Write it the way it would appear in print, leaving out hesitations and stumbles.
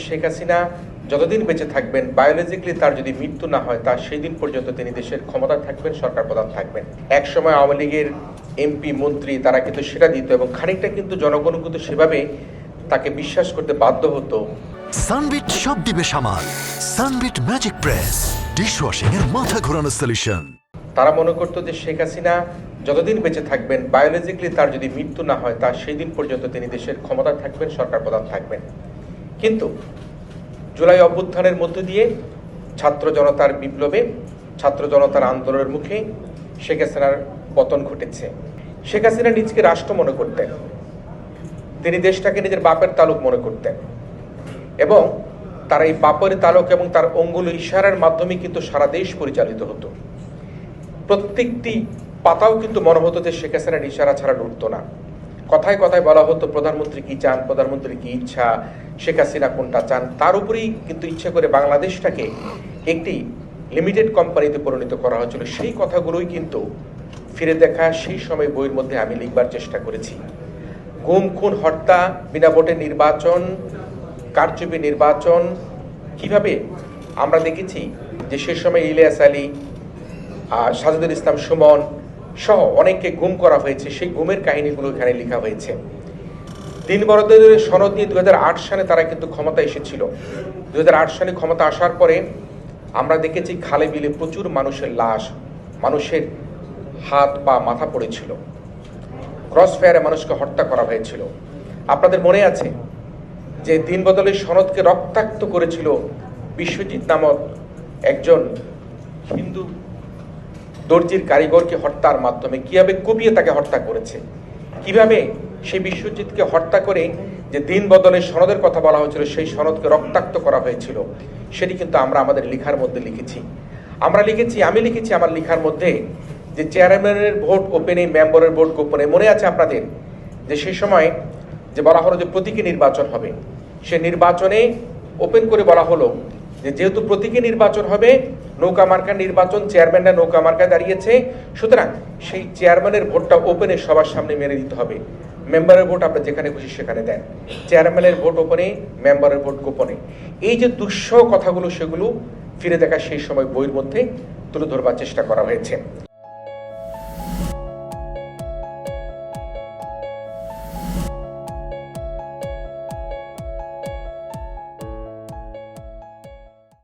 শেখ হাসিনা যতদিন বেঁচে থাকবেন, বায়োলজিক্যালি তার যদি মৃত্যু না হয়, তার সেই দিন পর্যন্ত তিনি দেশের ক্ষমতা থাকবেন, সরকার প্রধান থাকবেন। এক সময় আওয়ামী লীগের এমপি মন্ত্রী তারা কিন্তু সেটা দিত এবং খানিকটা কিন্তু জনগণ কিন্তু সেভাবে তাকে বিশ্বাস করতে বাধ্য হতো। সানবিট সব দিবে সামাল। সানবিট ম্যাজিক প্রেস ডিশওয়াশিং এর মাথা ঘোরানো সলিউশন। তারা মনে করতো যে শেখ হাসিনা যতদিন বেঁচে থাকবেন, বায়োলজিক্যালি তার যদি মৃত্যু না হয়, তার সেই দিন পর্যন্ত তিনি দেশের ক্ষমতা থাকবেন, সরকার প্রধান থাকবেন। কিন্তু জুলাই অভ্যুত্থানের মধ্য দিয়ে ছাত্র জনতার বিপ্লবে, ছাত্র জনতার আন্দোলনের মুখে শেখ হাসিনার পতন ঘটেছে। শেখ হাসিনা নিজকে রাষ্ট্র মনে করতেন, তিনি দেশটাকে নিজের বাপের তালুক মনে করতেন এবং তার এই বাপের তালুক এবং তার অঙ্গুল ইশারার মাধ্যমে কিন্তু সারা দেশ পরিচালিত হতো। প্রত্যেকটি পাতাও কিন্তু মনে হতো যে শেখ হাসিনার ইশারা ছাড়া লড়তো না। কথায় কথায় বলা হতো প্রধানমন্ত্রী কি চান, প্রধানমন্ত্রী কি ইচ্ছা, শেখ হাসিনা কোনটা চান। তার উপরেই কিন্তু ইচ্ছে করে বাংলাদেশটাকে একটি লিমিটেড কোম্পানিতে পরিণত করা হয়েছিল। সেই কথাগুলোই কিন্তু ফিরে দেখা সেই সময় বইয়ের মধ্যে আমি লিখবার চেষ্টা করেছি। গুম খুন হত্যা, বিনা ভোটে নির্বাচন, কারচুপি নির্বাচন, কিভাবে আমরা দেখেছি যে সে সময় ইলিয়াস আলী, সাজিদুল ইসলাম সুমন সহ অনেককে গুম করা হয়েছে। সেই গুমের কাহিনীগুলো এখানে লেখা হয়েছে। দিন বড়দের সনদ নিয়ে 2008 সালে তারা কিন্তু ক্ষমতা এসেছিল। 2008 সালে ক্ষমতা আসার পরে আমরা দেখেছি খালে বিলে প্রচুর মানুষের লাশ, মানুষের হাত পা মাথা পড়েছিল, ক্রস ফায়ারে মানুষকে হত্যা করা হয়েছিল। আপনাদের মনে আছে যে দিন বদলের সনদকে রক্তাক্ত করেছিল বিশ্বজিৎ নামক একজন হিন্দু দর্জির কারিগরকে হত্যার মাধ্যমে, কিভাবে কুপিয়ে তাকে হত্যা করেছে, কিভাবে সেই বিশ্বজিৎকে হত্যা করে যে দিন বদলের সনদের কথা বলা হয়েছিল সেই সনদকে রক্তাক্ত করা হয়েছিল, সেটি কিন্তু আমরা আমাদের লেখার মধ্যে লিখেছি। আমি লিখেছি আমার লেখার মধ্যে যে চেয়ারম্যানের ভোট ওপেনে, মেম্বারের ভোট গোপনে। মনে আছে আপনাদের যে সেই সময় যে বলা হলো যে প্রতীকী নির্বাচন হবে, সে নির্বাচনে ওপেন করে বলা হলো যে যেহেতু প্রতীকী নির্বাচন হবে, নৌকা মার্কার নির্বাচন, চেয়ারম্যানরা নৌকা মার্কায় দাঁড়িয়েছে, সুতরাং সেই চেয়ারম্যানের ভোটটা ওপেনে সবার সামনে মেরে দিতে হবে। মেম্বারের ভোট আপনি যেখানে খুশি সেখানে দেন, চেয়ারম্যানের ভোট ওপেনে, মেম্বারের ভোট গোপনে। এই যে দুঃসহ কথাগুলো, সেগুলো ফিরে দেখা সেই সময় বইয়ের মধ্যে তুলে ধরবার চেষ্টা করা হয়েছে।